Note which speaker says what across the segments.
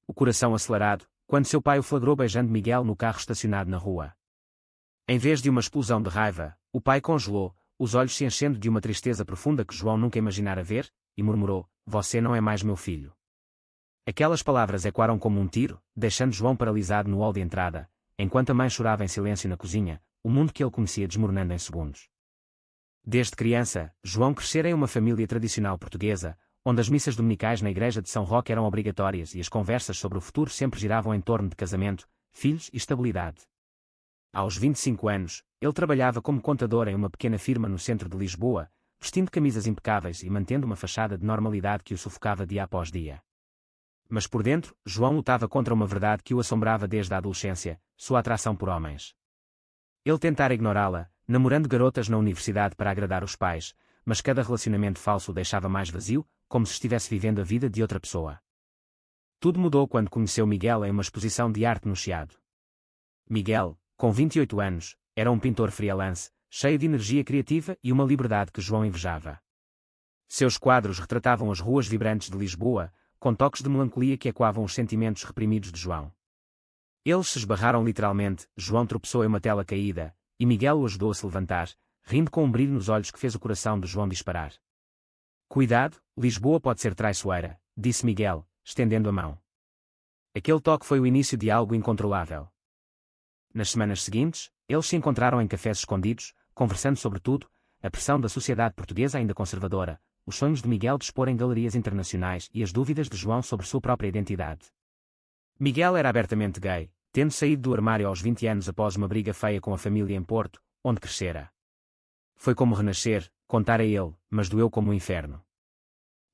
Speaker 1: o coração acelerado, quando seu pai o flagrou beijando Miguel no carro estacionado na rua. Em vez de uma explosão de raiva, o pai congelou, os olhos se enchendo de uma tristeza profunda que João nunca imaginara ver, e murmurou: "Você não é mais meu filho." Aquelas palavras ecoaram como um tiro, deixando João paralisado no hall de entrada, enquanto a mãe chorava em silêncio na cozinha, o mundo que ele conhecia desmoronando em segundos. Desde criança, João crescera em uma família tradicional portuguesa, onde as missas dominicais na igreja de São Roque eram obrigatórias e as conversas sobre o futuro sempre giravam em torno de casamento, filhos e estabilidade. Aos 25 anos, ele trabalhava como contador em uma pequena firma no centro de Lisboa, vestindo camisas impecáveis e mantendo uma fachada de normalidade que o sufocava dia após dia. Mas por dentro, João lutava contra uma verdade que o assombrava desde a adolescência: sua atração por homens. Ele tentara ignorá-la, namorando garotas na universidade para agradar os pais, mas cada relacionamento falso o deixava mais vazio, como se estivesse vivendo a vida de outra pessoa. Tudo mudou quando conheceu Miguel em uma exposição de arte no Chiado. Miguel, com 28 anos, era um pintor freelance, cheio de energia criativa e uma liberdade que João invejava. Seus quadros retratavam as ruas vibrantes de Lisboa, com toques de melancolia que ecoavam os sentimentos reprimidos de João. Eles se esbarraram literalmente, João tropeçou em uma tela caída, e Miguel o ajudou a se levantar, rindo com um brilho nos olhos que fez o coração de João disparar. "Cuidado, Lisboa pode ser traiçoeira", disse Miguel, estendendo a mão. Aquele toque foi o início de algo incontrolável. Nas semanas seguintes, eles se encontraram em cafés escondidos, conversando sobre tudo: a pressão da sociedade portuguesa ainda conservadora, os sonhos de Miguel de expor em galerias internacionais e as dúvidas de João sobre sua própria identidade. Miguel era abertamente gay, tendo saído do armário aos 20 anos após uma briga feia com a família em Porto, onde crescera. Foi como renascer, contara ele, mas doeu como um inferno.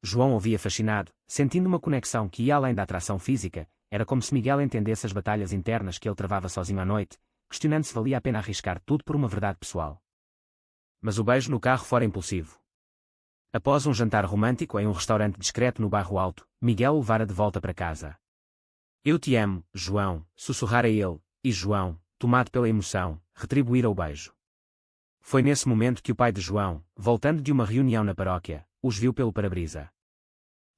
Speaker 1: João ouvia fascinado, sentindo uma conexão que ia além da atração física. Era como se Miguel entendesse as batalhas internas que ele travava sozinho à noite, questionando se valia a pena arriscar tudo por uma verdade pessoal. Mas o beijo no carro fora impulsivo. Após um jantar romântico em um restaurante discreto no bairro Alto, Miguel o levara de volta para casa. "Eu te amo, João", sussurrara ele, e João, tomado pela emoção, retribuíra o beijo. Foi nesse momento que o pai de João, voltando de uma reunião na paróquia, os viu pelo para-brisa.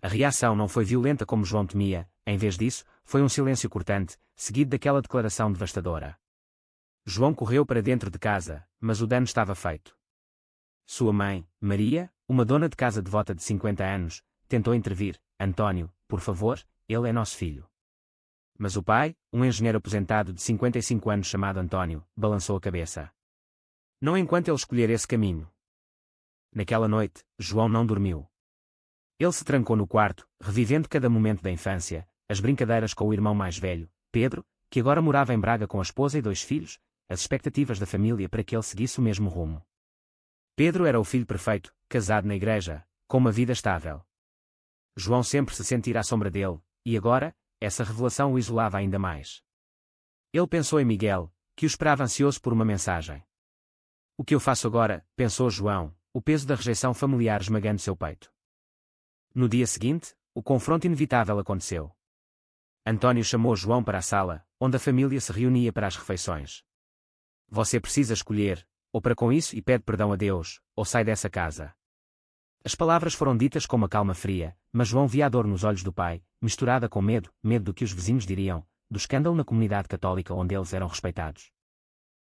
Speaker 1: A reação não foi violenta como João temia, em vez disso, foi um silêncio cortante, seguido daquela declaração devastadora. João correu para dentro de casa, mas o dano estava feito. Sua mãe, Maria, uma dona de casa devota de 50 anos, tentou intervir: "António, por favor, ele é nosso filho." Mas o pai, um engenheiro aposentado de 55 anos chamado António, balançou a cabeça. "Não enquanto ele escolher esse caminho." Naquela noite, João não dormiu. Ele se trancou no quarto, revivendo cada momento da infância, as brincadeiras com o irmão mais velho, Pedro, que agora morava em Braga com a esposa e 2 filhos, as expectativas da família para que ele seguisse o mesmo rumo. Pedro era o filho perfeito, casado na igreja, com uma vida estável. João sempre se sentira à sombra dele, e agora, essa revelação o isolava ainda mais. Ele pensou em Miguel, que o esperava ansioso por uma mensagem. "O que eu faço agora?", pensou João, o peso da rejeição familiar esmagando seu peito. No dia seguinte, o confronto inevitável aconteceu. António chamou João para a sala, onde a família se reunia para as refeições. "Você precisa escolher, ou para com isso e pede perdão a Deus, ou sai dessa casa." As palavras foram ditas com uma calma fria, mas João via a dor nos olhos do pai, misturada com medo do que os vizinhos diriam, do escândalo na comunidade católica onde eles eram respeitados.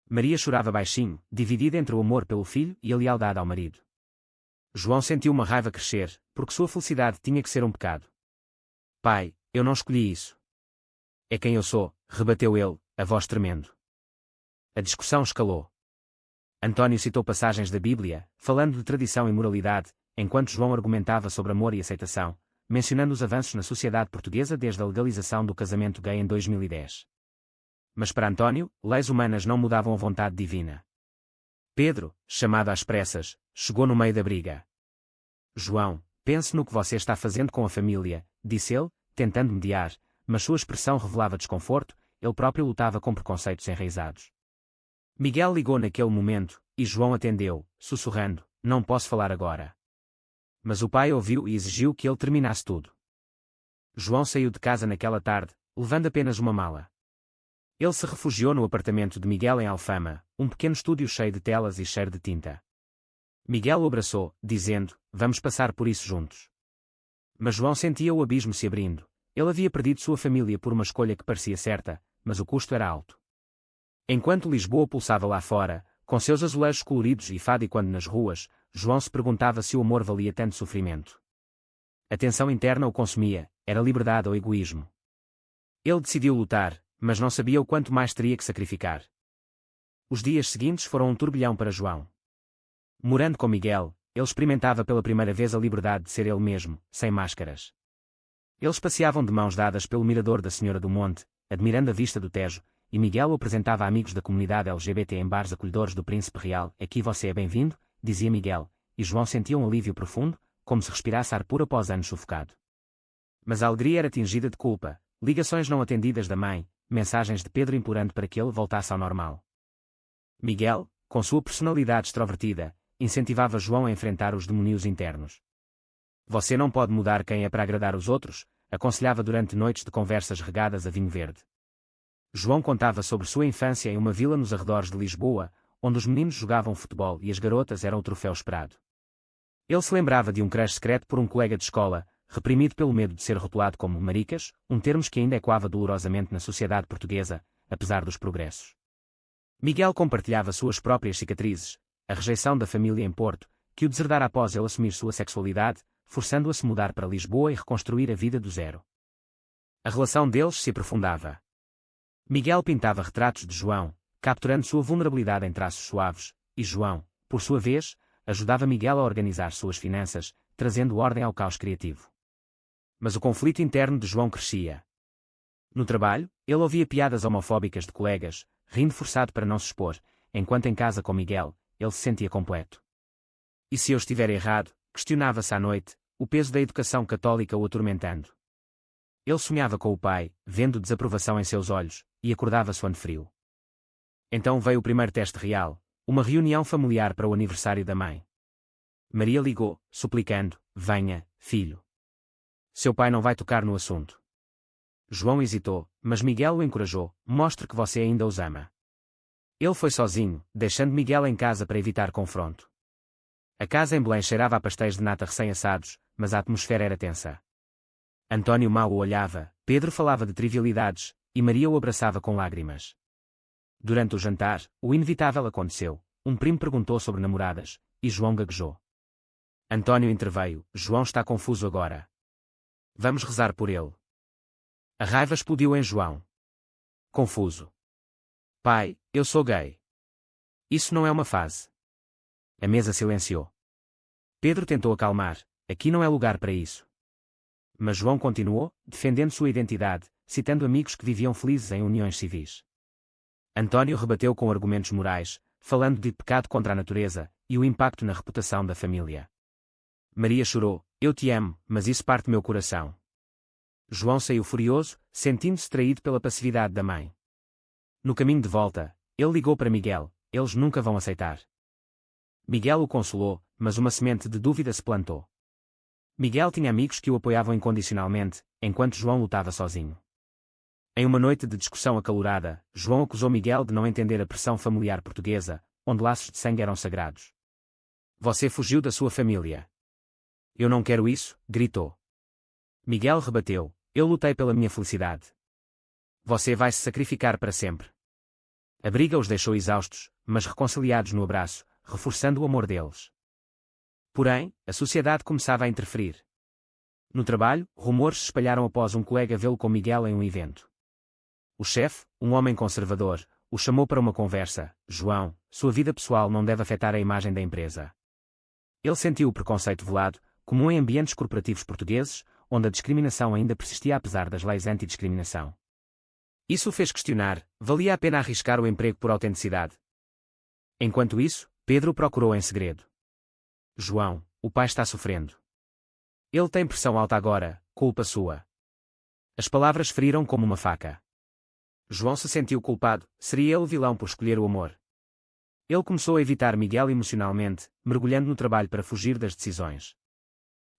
Speaker 1: Maria chorava baixinho, dividida entre o amor pelo filho e a lealdade ao marido. João sentiu uma raiva crescer, porque sua felicidade tinha que ser um pecado. "Pai, eu não escolhi isso." "É quem eu sou", rebateu ele, a voz tremendo. A discussão escalou. António citou passagens da Bíblia, falando de tradição e moralidade, enquanto João argumentava sobre amor e aceitação, mencionando os avanços na sociedade portuguesa desde a legalização do casamento gay em 2010. Mas para António, leis humanas não mudavam a vontade divina. Pedro, chamado às pressas, chegou no meio da briga. "João, pense no que você está fazendo com a família", disse ele, tentando mediar, mas sua expressão revelava desconforto, ele próprio lutava com preconceitos enraizados. Miguel ligou naquele momento, e João atendeu, sussurrando: "Não posso falar agora." Mas o pai ouviu e exigiu que ele terminasse tudo. João saiu de casa naquela tarde, levando apenas uma mala. Ele se refugiou no apartamento de Miguel em Alfama, um pequeno estúdio cheio de telas e cheiro de tinta. Miguel o abraçou, dizendo: "Vamos passar por isso juntos." Mas João sentia o abismo se abrindo, Ele havia perdido sua família por uma escolha que parecia certa, mas o custo era alto. Enquanto Lisboa pulsava lá fora, com seus azulejos coloridos e fado e quando nas ruas, João se perguntava se o amor valia tanto sofrimento. A tensão interna o consumia, era liberdade ou egoísmo. Ele decidiu lutar, mas não sabia o quanto mais teria que sacrificar. Os dias seguintes foram um turbilhão para João. Morando com Miguel, ele experimentava pela primeira vez a liberdade de ser ele mesmo, sem máscaras. Eles passeavam de mãos dadas pelo mirador da Senhora do Monte, admirando a vista do Tejo, e Miguel o apresentava a amigos da comunidade LGBT em bares acolhedores do Príncipe Real. Aqui você é bem-vindo, dizia Miguel, e João sentia um alívio profundo, como se respirasse ar puro após anos sufocado. Mas a alegria era tingida de culpa, ligações não atendidas da mãe, mensagens de Pedro implorando para que ele voltasse ao normal. Miguel, com sua personalidade extrovertida, incentivava João a enfrentar os demónios internos. Você não pode mudar quem é para agradar os outros, aconselhava durante noites de conversas regadas a vinho verde. João contava sobre sua infância em uma vila nos arredores de Lisboa, onde os meninos jogavam futebol e as garotas eram o troféu esperado. Ele se lembrava de um crush secreto por um colega de escola, reprimido pelo medo de ser rotulado como maricas, um termo que ainda ecoava dolorosamente na sociedade portuguesa, apesar dos progressos. Miguel compartilhava suas próprias cicatrizes, a rejeição da família em Porto, que o deserdara após ele assumir sua sexualidade, forçando-o a se mudar para Lisboa e reconstruir a vida do zero. A relação deles se aprofundava. Miguel pintava retratos de João, capturando sua vulnerabilidade em traços suaves, e João, por sua vez, ajudava Miguel a organizar suas finanças, trazendo ordem ao caos criativo. Mas o conflito interno de João crescia. No trabalho, ele ouvia piadas homofóbicas de colegas, rindo forçado para não se expor, enquanto em casa com Miguel, ele se sentia completo. E se eu estiver errado, questionava-se à noite, o peso da educação católica o atormentando. Ele sonhava com o pai, vendo desaprovação em seus olhos, e acordava suando frio. Então veio o primeiro teste real, uma reunião familiar para o aniversário da mãe. Maria ligou, suplicando, venha, filho. Seu pai não vai tocar no assunto. João hesitou, mas Miguel o encorajou, mostre que você ainda os ama. Ele foi sozinho, deixando Miguel em casa para evitar confronto. A casa em Belém cheirava a pastéis de nata recém-assados, mas a atmosfera era tensa. António mal o olhava, Pedro falava de trivialidades, e Maria o abraçava com lágrimas. Durante o jantar, o inevitável aconteceu, um primo perguntou sobre namoradas, e João gaguejou. António interveio, João está confuso agora. Vamos rezar por ele. A raiva explodiu em João. Confuso. Pai, eu sou gay. Isso não é uma fase. A mesa silenciou. Pedro tentou acalmar, aqui não é lugar para isso. Mas João continuou, defendendo sua identidade, citando amigos que viviam felizes em uniões civis. António rebateu com argumentos morais, falando de pecado contra a natureza, e o impacto na reputação da família. Maria chorou, eu te amo, mas isso parte meu coração. João saiu furioso, sentindo-se traído pela passividade da mãe. No caminho de volta, ele ligou para Miguel, eles nunca vão aceitar. Miguel o consolou, mas uma semente de dúvida se plantou. Miguel tinha amigos que o apoiavam incondicionalmente, enquanto João lutava sozinho. Em uma noite de discussão acalorada, João acusou Miguel de não entender a pressão familiar portuguesa, onde laços de sangue eram sagrados. Você fugiu da sua família. Eu não quero isso, gritou. Miguel rebateu, eu lutei pela minha felicidade. Você vai se sacrificar para sempre. A briga os deixou exaustos, mas reconciliados no abraço, reforçando o amor deles. Porém, a sociedade começava a interferir. No trabalho, rumores se espalharam após um colega vê-lo com Miguel em um evento. O chefe, um homem conservador, o chamou para uma conversa. João, sua vida pessoal não deve afetar a imagem da empresa. Ele sentiu o preconceito velado, comum em ambientes corporativos portugueses, onde a discriminação ainda persistia apesar das leis antidiscriminação. Isso o fez questionar, valia a pena arriscar o emprego por autenticidade? Enquanto isso, Pedro o procurou em segredo. João, o pai está sofrendo. Ele tem pressão alta agora, culpa sua. As palavras feriram como uma faca. João se sentiu culpado, seria ele o vilão por escolher o amor. Ele começou a evitar Miguel emocionalmente, mergulhando no trabalho para fugir das decisões.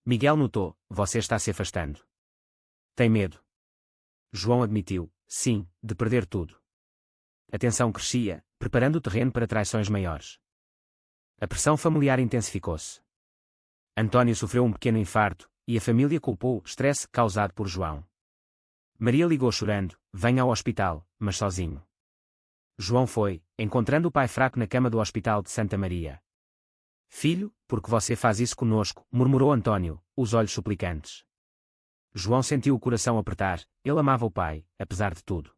Speaker 1: Miguel notou, você está se afastando. Tem medo. João admitiu, sim, de perder tudo. A tensão crescia, preparando o terreno para traições maiores. A pressão familiar intensificou-se. António sofreu um pequeno infarto, e a família culpou o estresse causado por João. Maria ligou chorando: venha ao hospital, mas sozinho. João foi, encontrando o pai fraco na cama do hospital de Santa Maria. Filho, por que você faz isso conosco? Murmurou Antônio, os olhos suplicantes. João sentiu o coração apertar, ele amava o pai, apesar de tudo.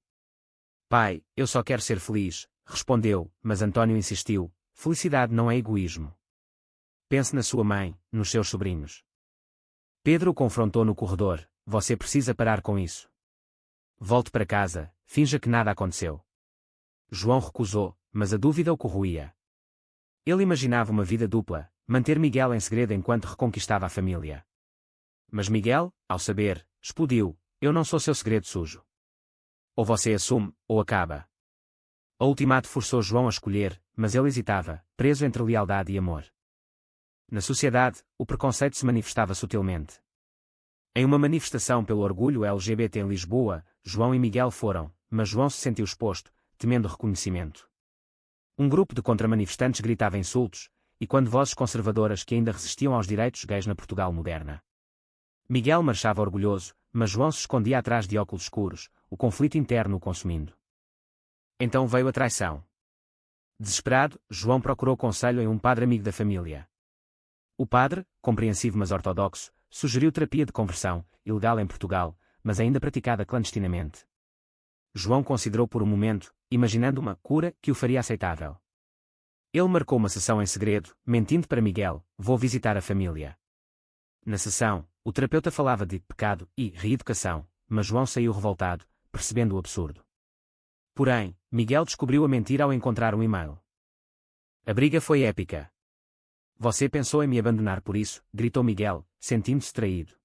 Speaker 1: Pai, eu só quero ser feliz, respondeu, mas Antônio insistiu: felicidade não é egoísmo. Pense na sua mãe, nos seus sobrinhos. Pedro o confrontou no corredor: você precisa parar com isso. Volte para casa, finja que nada aconteceu. João recusou, mas a dúvida o corroía. Ele imaginava uma vida dupla, manter Miguel em segredo enquanto reconquistava a família. Mas Miguel, ao saber, explodiu: eu não sou seu segredo sujo. Ou você assume, ou acaba. O ultimato forçou João a escolher, mas ele hesitava, preso entre lealdade e amor. Na sociedade, o preconceito se manifestava sutilmente. Em uma manifestação pelo orgulho LGBT em Lisboa, João e Miguel foram, mas João se sentiu exposto, temendo reconhecimento. Um grupo de contramanifestantes gritava insultos, e quando vozes conservadoras que ainda resistiam aos direitos gays na Portugal moderna. Miguel marchava orgulhoso, mas João se escondia atrás de óculos escuros, o conflito interno o consumindo. Então veio a traição. Desesperado, João procurou conselho em um padre amigo da família. O padre, compreensivo mas ortodoxo, sugeriu terapia de conversão, ilegal em Portugal, mas ainda praticada clandestinamente. João considerou por um momento, imaginando uma cura que o faria aceitável. Ele marcou uma sessão em segredo, mentindo para Miguel: vou visitar a família. Na sessão, o terapeuta falava de pecado e reeducação, mas João saiu revoltado, percebendo o absurdo. Porém, Miguel descobriu a mentira ao encontrar um e-mail. A briga foi épica. Você pensou em me abandonar por isso, gritou Miguel, sentindo-se traído.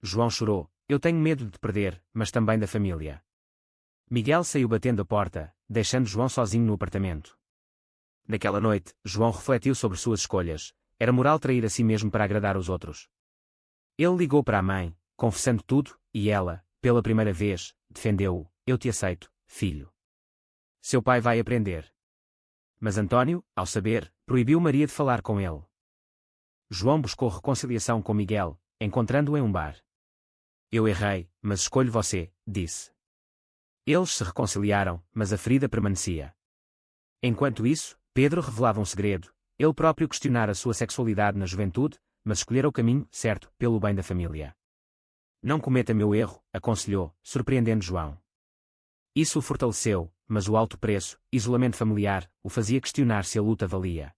Speaker 1: João chorou: eu tenho medo de te perder, mas também da família. Miguel saiu batendo a porta, deixando João sozinho no apartamento. Naquela noite, João refletiu sobre suas escolhas: era moral trair a si mesmo para agradar os outros. Ele ligou para a mãe, confessando tudo, e ela, pela primeira vez, defendeu-o: eu te aceito, filho. Seu pai vai aprender. Mas Antônio, ao saber, proibiu Maria de falar com ele. João buscou reconciliação com Miguel, encontrando-o em um bar. Eu errei, mas escolho você, disse. Eles se reconciliaram, mas a ferida permanecia. Enquanto isso, Pedro revelava um segredo: ele próprio questionara a sua sexualidade na juventude, mas escolhera o caminho certo, pelo bem da família. Não cometa meu erro, aconselhou, surpreendendo João. Isso o fortaleceu, mas o alto preço, isolamento familiar, o fazia questionar se a luta valia.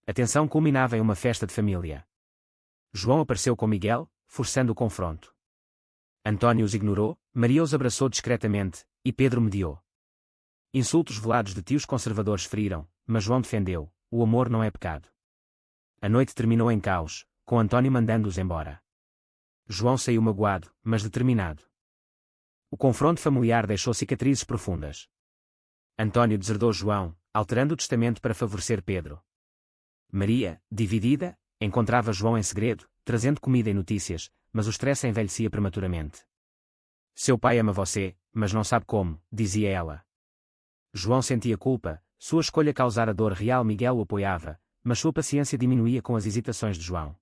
Speaker 1: A tensão culminava em uma festa de família. João apareceu com Miguel, forçando o confronto. Antônio os ignorou, Maria os abraçou discretamente, e Pedro mediou. Insultos velados de tios conservadores feriram, mas João defendeu: o amor não é pecado. A noite terminou em caos, com Antônio mandando-os embora. João saiu magoado, mas determinado. O confronto familiar deixou cicatrizes profundas. Antônio deserdou João, alterando o testamento para favorecer Pedro. Maria, dividida, encontrava João em segredo, trazendo comida e notícias, mas o stress envelhecia prematuramente. Seu pai ama você, mas não sabe como, dizia ela. João sentia culpa, sua escolha causara dor real. Miguel o apoiava, mas sua paciência diminuía com as hesitações de João.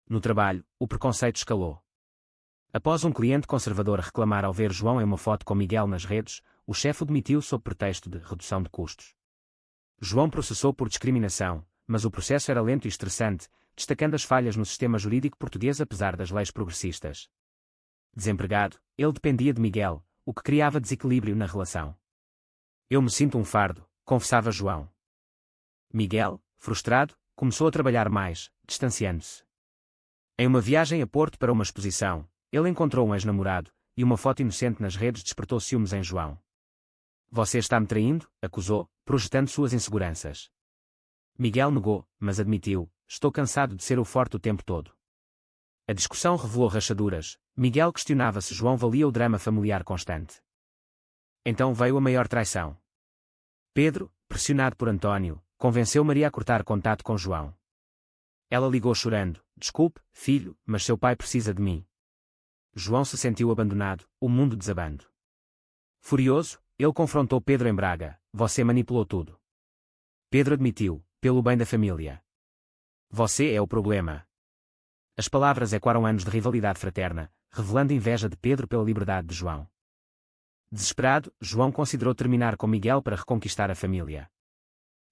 Speaker 1: No trabalho, o preconceito escalou. Após um cliente conservador reclamar ao ver João em uma foto com Miguel nas redes, o chefe o demitiu sob pretexto de redução de custos. João processou por discriminação, mas o processo era lento e estressante, destacando as falhas no sistema jurídico português apesar das leis progressistas. Desempregado, ele dependia de Miguel, o que criava desequilíbrio na relação. Eu me sinto um fardo, confessava João. Miguel, frustrado, começou a trabalhar mais, distanciando-se. Em uma viagem a Porto para uma exposição, ele encontrou um ex-namorado, e uma foto inocente nas redes despertou ciúmes em João. Você está me traindo, acusou, projetando suas inseguranças. Miguel negou, mas admitiu: estou cansado de ser o forte o tempo todo. A discussão revelou rachaduras. Miguel questionava se João valia o drama familiar constante. Então veio a maior traição. Pedro, pressionado por Antônio, convenceu Maria a cortar contato com João. Ela ligou chorando: desculpe, filho, mas seu pai precisa de mim. João se sentiu abandonado, o mundo desabando. Furioso, ele confrontou Pedro em Braga: você manipulou tudo. Pedro admitiu: pelo bem da família. Você é o problema. As palavras ecoaram anos de rivalidade fraterna, revelando inveja de Pedro pela liberdade de João. Desesperado, João considerou terminar com Miguel para reconquistar a família.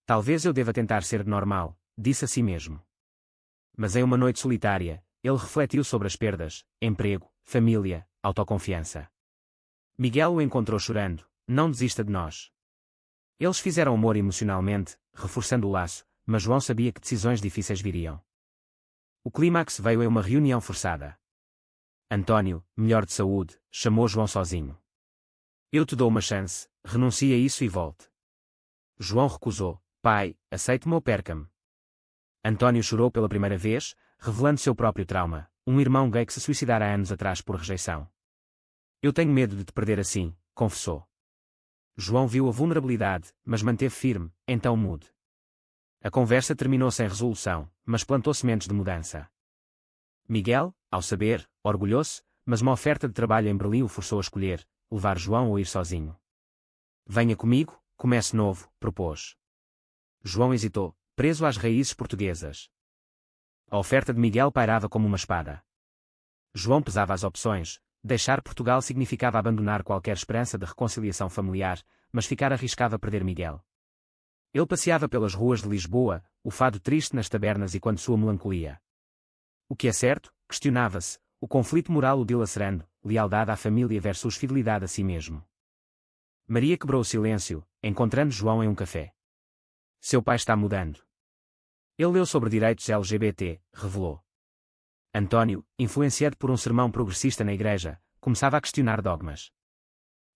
Speaker 1: Talvez eu deva tentar ser normal, disse a si mesmo. Mas em uma noite solitária, ele refletiu sobre as perdas: emprego, família, autoconfiança. Miguel o encontrou chorando: não desista de nós. Eles fizeram amor emocionalmente, reforçando o laço, mas João sabia que decisões difíceis viriam. O clímax veio em uma reunião forçada. António, melhor de saúde, chamou João sozinho. Eu te dou uma chance, renuncie a isso e volte. João recusou: pai, aceite-me ou perca-me. António chorou pela primeira vez, revelando seu próprio trauma: um irmão gay que se suicidara há anos atrás por rejeição. Eu tenho medo de te perder assim, confessou. João viu a vulnerabilidade, mas manteve firme: então mude. A conversa terminou sem resolução, mas plantou sementes de mudança. Miguel, ao saber, orgulhou-se, mas uma oferta de trabalho em Berlim o forçou a escolher: levar João ou ir sozinho. Venha comigo, comece novo, propôs. João hesitou, preso às raízes portuguesas. A oferta de Miguel pairava como uma espada. João pesava as opções: deixar Portugal significava abandonar qualquer esperança de reconciliação familiar, mas ficar arriscava perder Miguel. Ele passeava pelas ruas de Lisboa, o fado triste nas tabernas e quando sua melancolia. O que é certo, questionava-se, o conflito moral o dilacerando: lealdade à família versus fidelidade a si mesmo. Maria quebrou o silêncio, encontrando João em um café. Seu pai está mudando. Ele leu sobre direitos LGBT, revelou. António, influenciado por um sermão progressista na igreja, começava a questionar dogmas.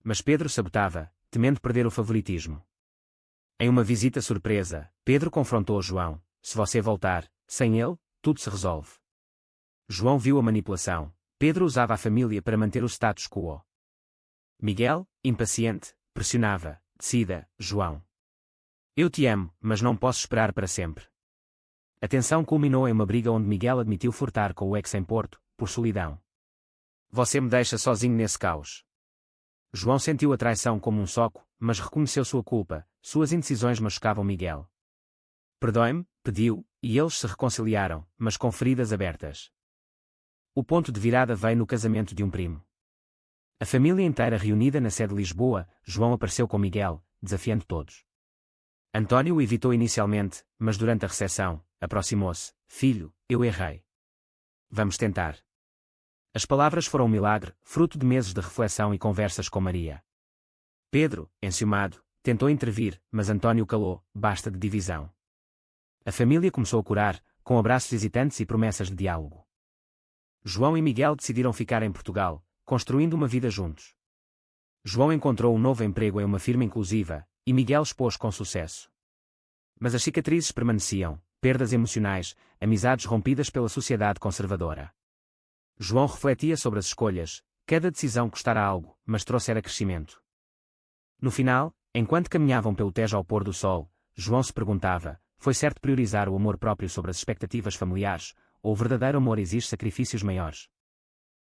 Speaker 1: Mas Pedro sabotava, temendo perder o favoritismo. Em uma visita surpresa, Pedro confrontou João: se você voltar, sem ele, tudo se resolve. João viu a manipulação: Pedro usava a família para manter o status quo. Miguel, impaciente, pressionava: decida, João. Eu te amo, mas não posso esperar para sempre. A tensão culminou em uma briga onde Miguel admitiu furtar com o ex em Porto, por solidão. Você me deixa sozinho nesse caos. João sentiu a traição como um soco, mas reconheceu sua culpa: suas indecisões machucavam Miguel. Perdoe-me, pediu, e eles se reconciliaram, mas com feridas abertas. O ponto de virada veio no casamento de um primo. A família inteira reunida na sede de Lisboa, João apareceu com Miguel, desafiando todos. António o evitou inicialmente, mas durante a recepção, aproximou-se: filho, eu errei. Vamos tentar. As palavras foram um milagre, fruto de meses de reflexão e conversas com Maria. Pedro, enciumado, tentou intervir, mas António calou: basta de divisão. A família começou a curar, com abraços hesitantes e promessas de diálogo. João e Miguel decidiram ficar em Portugal, construindo uma vida juntos. João encontrou um novo emprego em uma firma inclusiva, e Miguel expôs com sucesso. Mas as cicatrizes permaneciam: perdas emocionais, amizades rompidas pela sociedade conservadora. João refletia sobre as escolhas: cada decisão custara algo, mas trouxera crescimento. No final, enquanto caminhavam pelo Tejo ao pôr do sol, João se perguntava: foi certo priorizar o amor próprio sobre as expectativas familiares, ou o verdadeiro amor exige sacrifícios maiores?